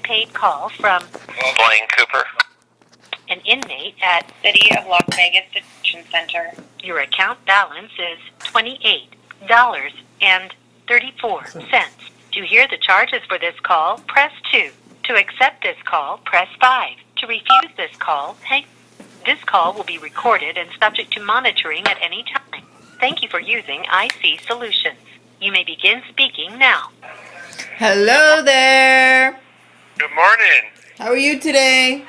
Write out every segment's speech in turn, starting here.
prepaid call from Blaine Cooper, an inmate at City of Las Vegas Detention Center. your account balance is $28.34. To hear the charges for this call, press 2. To accept this call, press 5. To refuse this call, This call will be recorded and subject to monitoring at any time. Thank you for using IC Solutions. You may begin speaking now. Hello there. good morning. How are you today?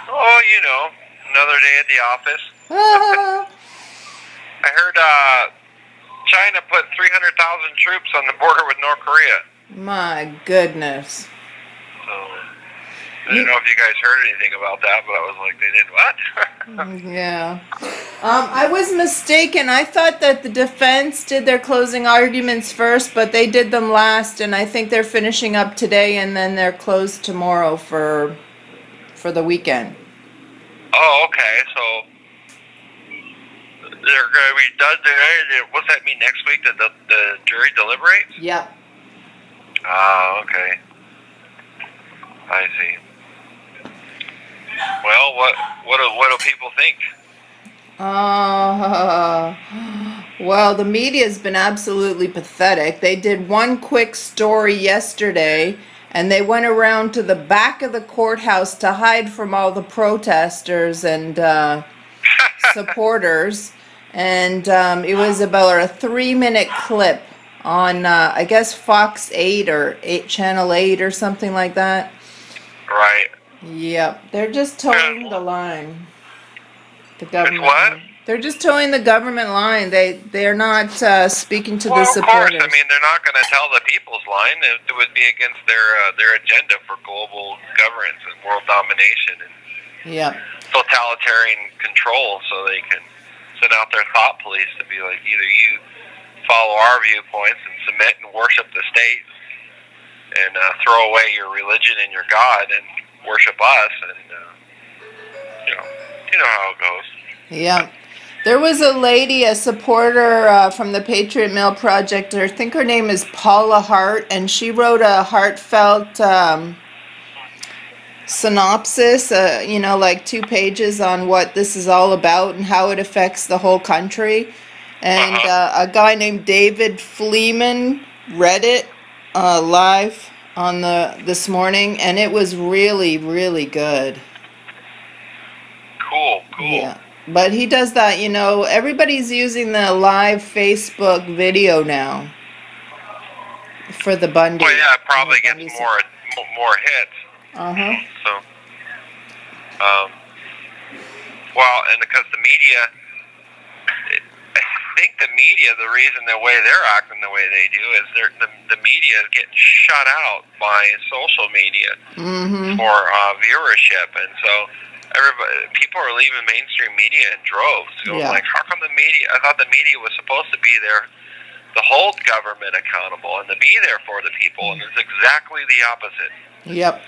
Oh, you know, another day at the office. Ah, I heard China put 300,000 troops on the border with North Korea. my goodness. So, I don't know if you guys heard anything about that, but I was like, they did what? Yeah. I was mistaken. I thought that the defense did their closing arguments first, but they did them last, and I think they're finishing up today, and then they're closed tomorrow for the weekend. Oh, okay, so they're going to be done today. What's that mean, next week that the jury deliberates? Yep. Oh, okay. I see. Well, what do people think? Well, the media's been absolutely pathetic. They did one quick story yesterday, and they went around to the back of the courthouse to hide from all the protesters and supporters. And it was about a 3-minute clip on, I guess, Fox 8 or Channel 8 or something like that. Right. Yep, they're just towing the line. The government. It's what? Line. They're just towing the government line. They're not speaking to Well, the of course. supporters. I mean, they're not going to tell the people's line. It would be against their agenda for global governance and world domination and Yep. totalitarian control. So they can send out their thought police to be like, either you follow our viewpoints and submit and worship the state, and throw away your religion and your God and worship us, and you know how it goes. Yeah. There was a lady, a supporter from the Patriot Mail Project, I think her name is Paula Hart, and she wrote a heartfelt synopsis, like 2 pages on what this is all about and how it affects the whole country. And a guy named David Fleeman read it live on this morning, and it was really, really good. Cool. Yeah. But he does that, everybody's using the live Facebook video now for the Bundy. Well, yeah, it probably gets more hits. Uh-huh. So, well, and because the media, I think the media, the reason the way they're acting the way they do is the media is getting shut out by social media for viewership, and so people are leaving mainstream media in droves. So like, how come the media? I thought the media was supposed to be there to hold government accountable and to be there for the people, and it's exactly the opposite. Yep.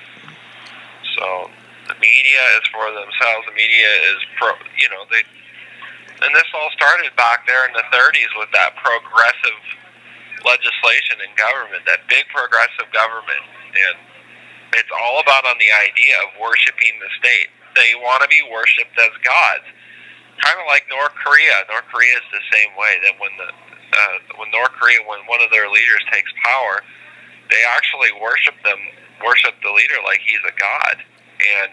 So the media is for themselves. The media is and this all started back there in the 30s with that progressive legislation in government, that big progressive government, and it's all about on the idea of worshiping the state. They want to be worshipped as gods, kind of like North Korea. North Korea is the same way. That when North Korea, when one of their leaders takes power, they actually worship the leader like he's a god, and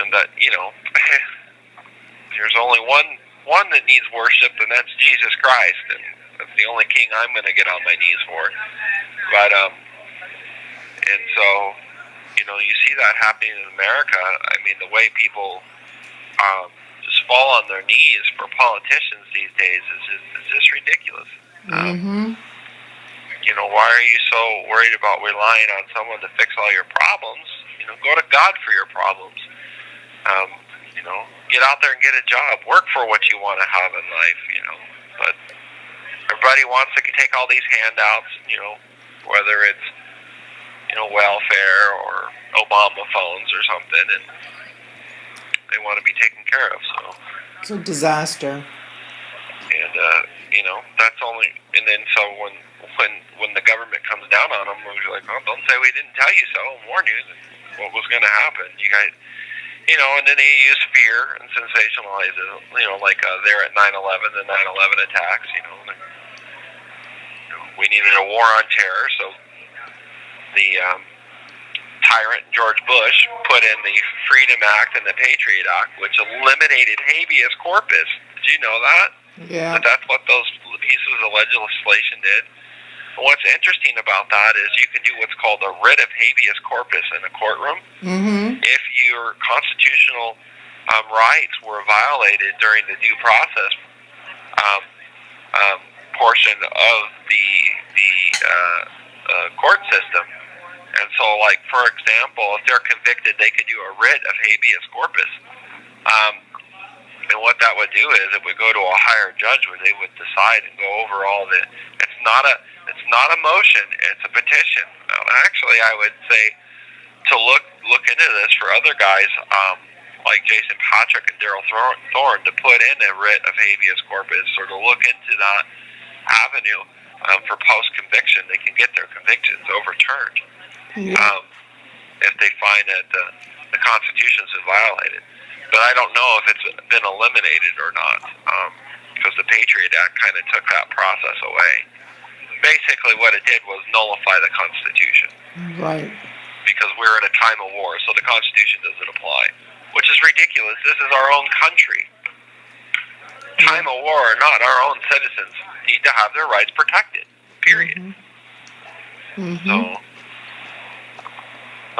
that there's only one that needs worship, and that's Jesus Christ, and that's the only king I'm going to get on my knees for. But and so. You see that happening in America. I mean, the way people just fall on their knees for politicians these days is just ridiculous. Why are you so worried about relying on someone to fix all your problems? Go to God for your problems. Get out there and get a job. Work for what you want to have in life, But everybody wants to take all these handouts, whether it's welfare or Obama phones or something, and they want to be taken care of. So it's a disaster. And you know, that's only, and then so when the government comes down on them, we're like, oh, don't say we didn't tell you so, and warn you what was going to happen. You guys, you know, and then they use fear and sensationalize it, you know, like there at 9/11, the 9/11 attacks, you know, we needed a war on terror, so the tyrant George Bush put in the Freedom Act and the Patriot Act, which eliminated habeas corpus. Did you know that? Yeah. That's what those pieces of legislation did. And what's interesting about that is you can do what's called a writ of habeas corpus in a courtroom. Mm-hmm. If your constitutional rights were violated during the due process portion of the court system. And so, like, for example, if they're convicted, they could do a writ of habeas corpus. And what that would do is it would go to a higher judge where they would decide and go over all the. It's not a motion. It's a petition. Actually, I would say to look into this for other guys like Jason Patrick and Daryl Thorne to put in a writ of habeas corpus or to look into that avenue for post-conviction. They can get their convictions overturned if they find that the Constitution's been violated. But I don't know if it's been eliminated or not, because the Patriot Act kind of took that process away. Basically, what it did was nullify the Constitution. Right. Because we're in a time of war, so the Constitution doesn't apply, which is ridiculous. This is our own country. Time of war or not, our own citizens need to have their rights protected, period. Mm-hmm. So,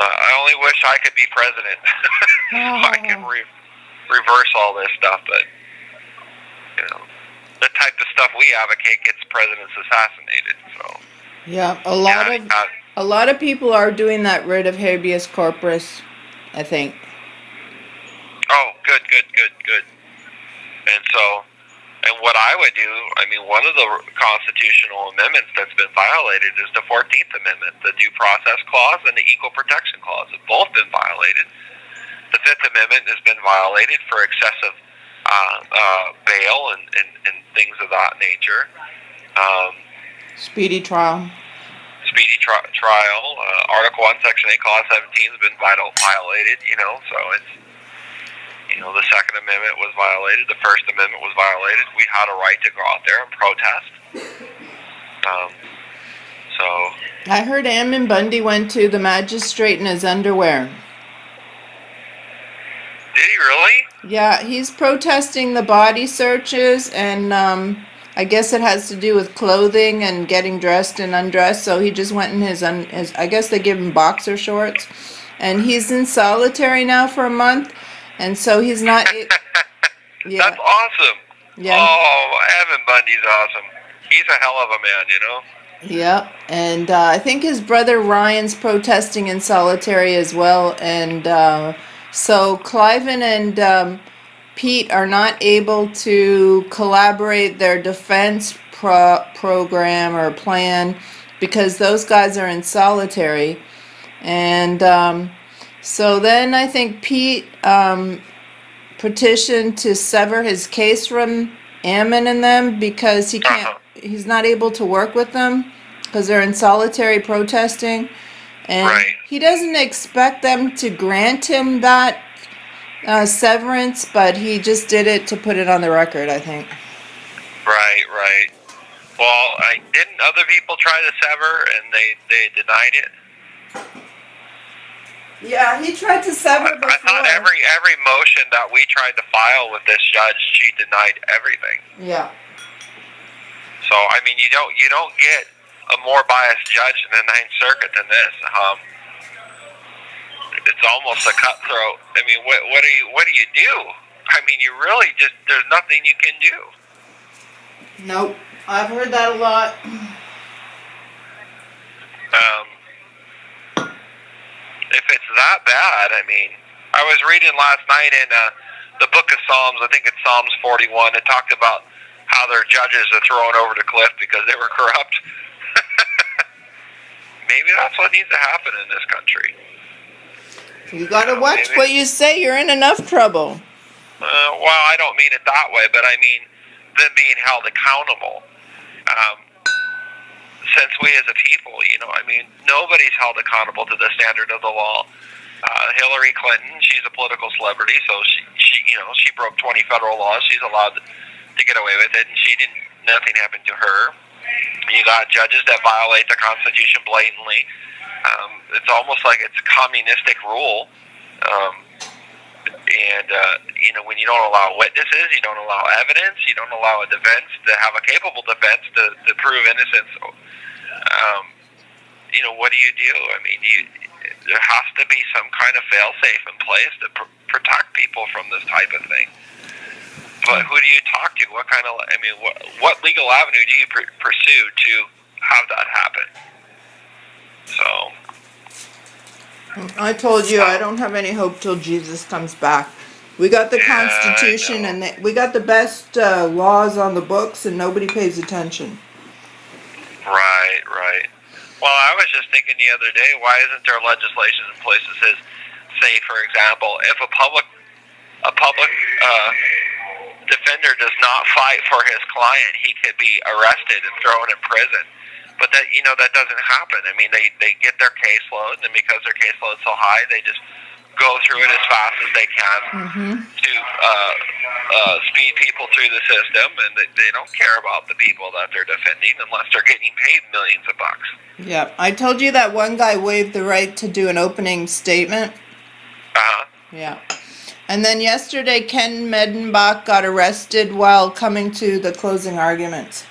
I only wish I could be president. I can reverse all this stuff, but, you know, the type of stuff we advocate gets presidents assassinated, so. Yeah, a lot of people are doing that writ of habeas corpus, I think. Oh, good. And so, and what I would do, I mean, one of the constitutional amendments that's been violated is the 14th Amendment, the Due Process Clause and the Equal Protection Clause have both been violated. The 5th Amendment has been violated for excessive bail and things of that nature. Speedy trial. Trial. Article 1, Section 8, Clause 17 has been violated, you know, so it's, you know, the Second Amendment was violated, the First Amendment was violated. We had a right to go out there and protest. So. I heard Ammon Bundy went to the magistrate in his underwear. Did he really? Yeah, he's protesting the body searches, and I guess it has to do with clothing and getting dressed and undressed. So he just went in his I guess they give him boxer shorts, and he's in solitary now for a month, and so he's not. Yeah. That's awesome. Yeah. Oh, Evan Bundy's awesome. He's a hell of a man, you know. Yeah, and I think his brother Ryan's protesting in solitary as well, and so Cliven and Pete are not able to collaborate their defense program or plan because those guys are in solitary, and so then I think Pete petitioned to sever his case from Ammon and them because he can't. He's not able to work with them because they're in solitary protesting, and he doesn't expect them to grant him that severance, but he just did it to put it on the record, I think. Right. Well, didn't other people try to sever and they denied it? Yeah, he tried to sever before. I thought every motion that we tried to file with this judge, she denied everything. Yeah. So I mean, you don't get a more biased judge in the Ninth Circuit than this. It's almost a cutthroat. I mean, what do you do? I mean, you really just there's nothing you can do. Nope, I've heard that a lot. If it's that bad, I mean, I was reading last night in the Book of Psalms. I think it's Psalms 41. It talked about how their judges are thrown over the cliff because they were corrupt. Maybe that's what needs to happen in this country. You gotta watch what you say. You're in enough trouble. Well, I don't mean it that way, but I mean them being held accountable. Since we as a people, I mean, nobody's held accountable to the standard of the law. Hillary Clinton, she's a political celebrity, so she broke 20 federal laws. She's allowed to get away with it, and nothing happened to her. You got judges that violate the Constitution blatantly. It's almost like it's a communistic rule. When you don't allow witnesses, you don't allow evidence, you don't allow a defense to have a capable defense to prove innocence. What do? I mean, there has to be some kind of fail-safe in place to protect people from this type of thing. But who do you talk to? What legal avenue do you pursue to have that happen? So, I told you I don't have any hope till Jesus comes back. We got the Constitution and we got the best laws on the books, and nobody pays attention. Right. Well, I was just thinking the other day, why isn't there legislation in place that says, say, for example, if a public defender does not fight for his client, he could be arrested and thrown in prison. But that that doesn't happen. I mean, they get their caseload, and because their caseload's so high, they just go through it as fast as they can to speed people through the system, and they don't care about the people that they're defending unless they're getting paid millions of bucks. Yeah, I told you that one guy waived the right to do an opening statement. Yeah. And then yesterday, Ken Medenbach got arrested while coming to the closing arguments.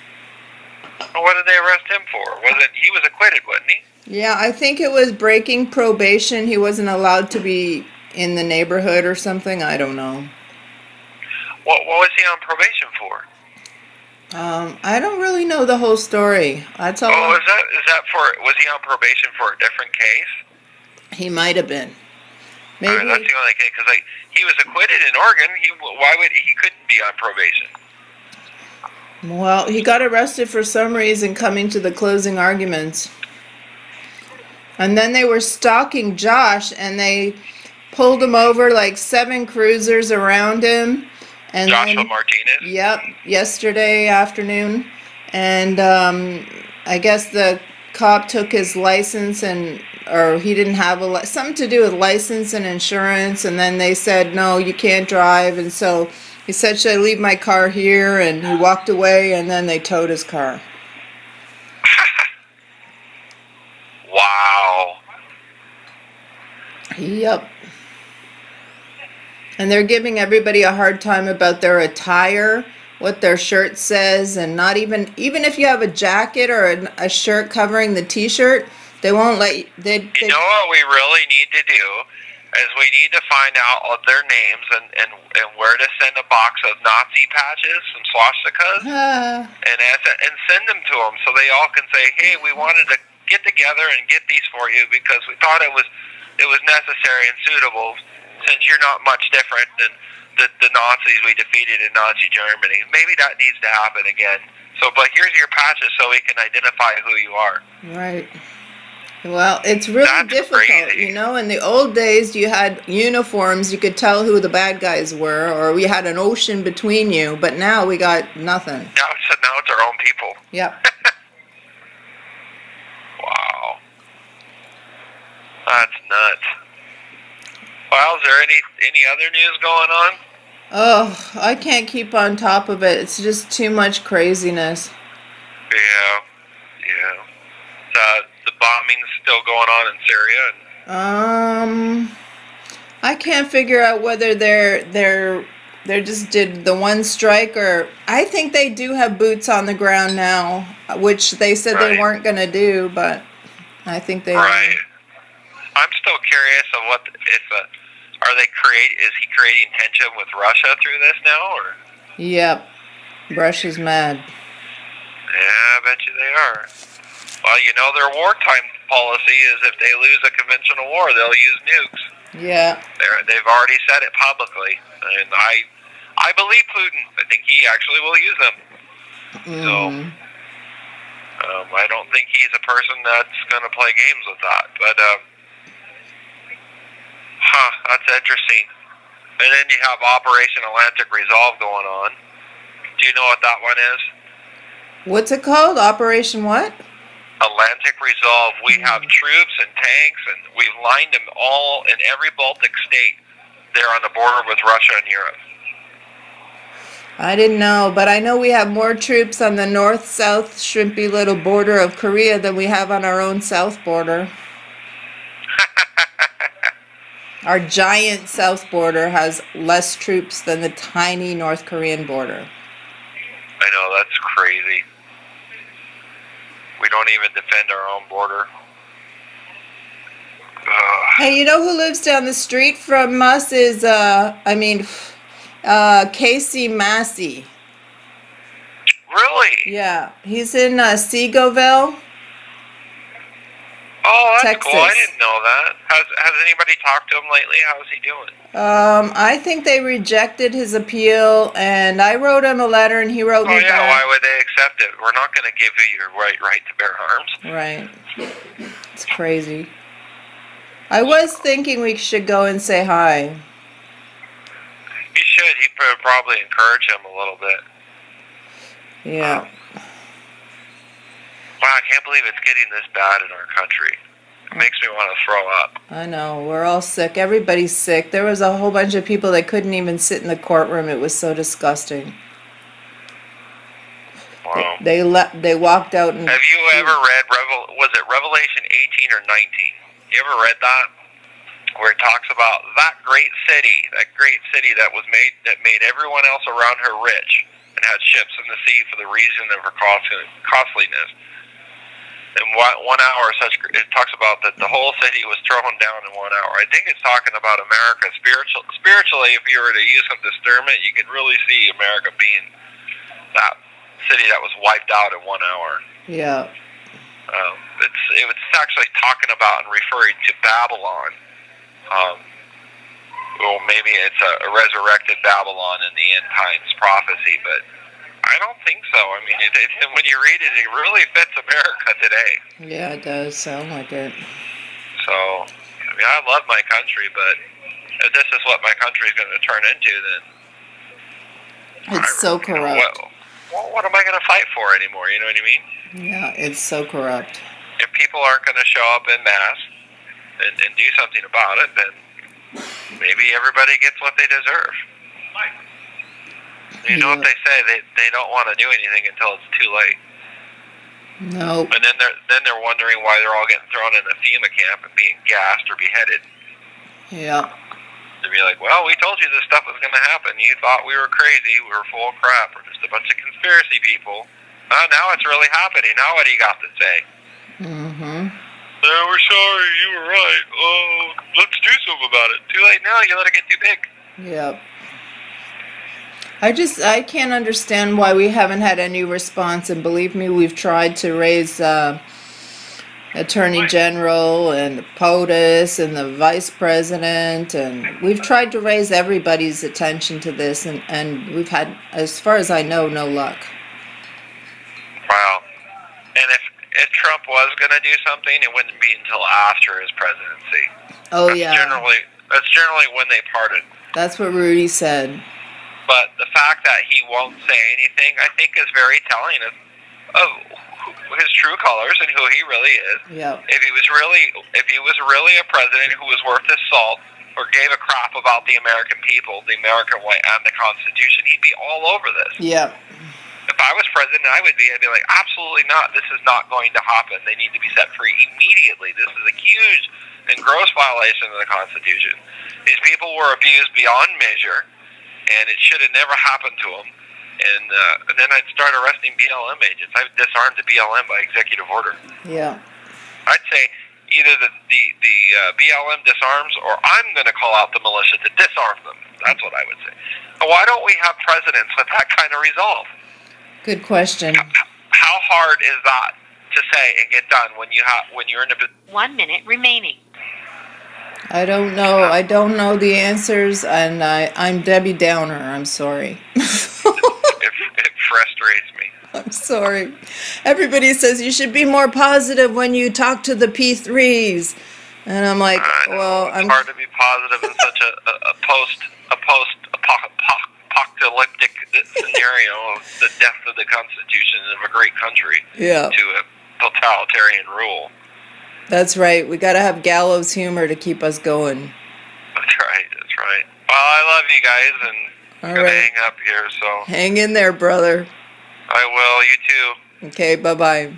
Well, what did they arrest him for? He was acquitted, wasn't he? Yeah, I think it was breaking probation. He wasn't allowed to be in the neighborhood or something. I don't know. What was he on probation for? I don't really know the whole story. That's all. Oh, was he on probation for a different case? He might have been. Maybe. Right, that's the only case, because he was acquitted in Oregon. He couldn't be on probation? Well, he got arrested for some reason coming to the closing arguments. And then they were stalking Josh, and they pulled him over, like 7 cruisers around him. And Joshua Martinez? Yep, yesterday afternoon. And I guess the cop took his license, or he didn't have something to do with license and insurance, and then they said, no, you can't drive. And so he said, should I leave my car here? And he walked away, and then they towed his car. Wow. Yep. And they're giving everybody a hard time about their attire, what their shirt says, and not even if you have a jacket or a shirt covering the t-shirt, they won't let you. You know what we really need to do is we need to find out all their names and where to send a box of Nazi patches and swastikas and send them to them so they all can say, hey, we wanted to get together and get these for you because we thought it was necessary and suitable, since you're not much different than the Nazis we defeated in Nazi Germany. Maybe that needs to happen again. So, but here's your patches so we can identify who you are. Right. Well, it's really difficult, crazy. In the old days, you had uniforms, you could tell who the bad guys were, or we had an ocean between you, but now we got nothing. Now it's our own people. Yep. Wow. That's nuts. Well, is there any other news going on? Oh, I can't keep on top of it. It's just too much craziness. Yeah. The bombing's still going on in Syria. I can't figure out whether they're just did the one strike, or I think they do have boots on the ground now, which they said they weren't going to do, but I think they are. I'm still curious of is he creating tension with Russia through this now, or? Yep. Russia's mad. Yeah, I bet you they are. Well, their wartime policy is if they lose a conventional war, they'll use nukes. Yeah. They've already said it publicly, and I believe Putin. I think he actually will use them. So, I don't think he's a person that's going to play games with that. But, that's interesting. And then you have Operation Atlantic Resolve going on. Do you know what that one is? What's it called? Operation what? Atlantic Resolve. We have troops and tanks, and we've lined them all in every Baltic state there on the border with Russia and Europe. I didn't know, but I know we have more troops on the north-south shrimpy little border of Korea than we have on our own south border. Our giant south border has less troops than the tiny North Korean border. I know, that's crazy. We don't even defend our own border. Hey, you know who lives down the street from us is, Casey Massey. Really? Yeah, he's in Seagoville. Oh, that's Texas. cool. I didn't know that. Has anybody talked to him lately? How's he doing? I think they rejected his appeal, and I wrote him a letter, and he wrote me back. Why would they accept it? We're not going to give you your right to bear arms. Right. It's crazy. I was thinking we should go and say hi. You should. He probably encourage him a little bit. Yeah. Wow, I can't believe it's getting this bad in our country. It makes me want to throw up. I know. We're all sick. Everybody's sick. There was a whole bunch of people that couldn't even sit in the courtroom. It was so disgusting. Wow. They walked out and... Have you ever read, was it Revelation 18 or 19? You ever read that? Where it talks about that great city that made everyone else around her rich and had ships in the sea for the reason of her costliness. In 1 hour, it talks about that the whole city was thrown down in 1 hour. I think it's talking about America. Spiritually, if you were to use some discernment, you can really see America being that city that was wiped out in 1 hour. Yeah. It's actually talking about and referring to Babylon. Well, maybe it's a resurrected Babylon in the end times prophecy, but I don't think so. I mean, when you read it, it really fits America today. Yeah, it does sound like it. So, I mean, I love my country, but if this is what my country is going to turn into, then it's so corrupt. What am I going to fight for anymore? You know what I mean? Yeah, it's so corrupt. If people aren't going to show up en masse and do something about it, then maybe everybody gets what they deserve. You know what they say? They don't want to do anything until it's too late. No. And then they're wondering why they're all getting thrown in a FEMA camp and being gassed or beheaded. Yeah. To be like, well, we told you this stuff was going to happen. You thought we were crazy. We were full of crap. We're just a bunch of conspiracy people. Now it's really happening. Now what do you got to say? Mm-hmm. We're sorry. You were right. Oh, let's do something about it. Too late now. You let it get too big. Yep. I can't understand why we haven't had any response, and believe me, we've tried to raise Attorney General and POTUS and the Vice President, and we've tried to raise everybody's attention to this, and we've had, as far as I know, no luck. Wow. And if Trump was going to do something, it wouldn't be until after his presidency. Oh, that's yeah. That's generally when they pardon. That's what Rudy said. But the fact that he won't say anything, I think, is very telling of his true colors and who he really is. Yeah. If he was really a president who was worth his salt or gave a crap about the American people, the American way, and the Constitution, he'd be all over this. Yeah. If I was president, I'd be like, absolutely not. This is not going to happen. They need to be set free immediately. This is a huge and gross violation of the Constitution. These people were abused beyond measure, and it should have never happened to them. And then I'd start arresting BLM agents. I've disarmed the BLM by executive order. Yeah. I'd say either the BLM disarms, or I'm going to call out the militia to disarm them. That's what I would say. Why don't we have presidents with that kind of resolve? Good question. How hard is that to say and get done when you're in a 1 minute remaining. I don't know. I don't know the answers, and I'm Debbie Downer. I'm sorry. it frustrates me. I'm sorry. Everybody says you should be more positive when you talk to the P3s, and I'm like, well, it's hard to be positive in such a post-apocalyptic post-apocalyptic scenario of the death of the Constitution of a great country Yeah. to a totalitarian rule. That's right. We got to have gallows humor to keep us going. That's right. That's right. Well, I love you guys, and All I'm gonna right. hang up here. So Hang in there, brother. I will. You too. Okay, bye-bye.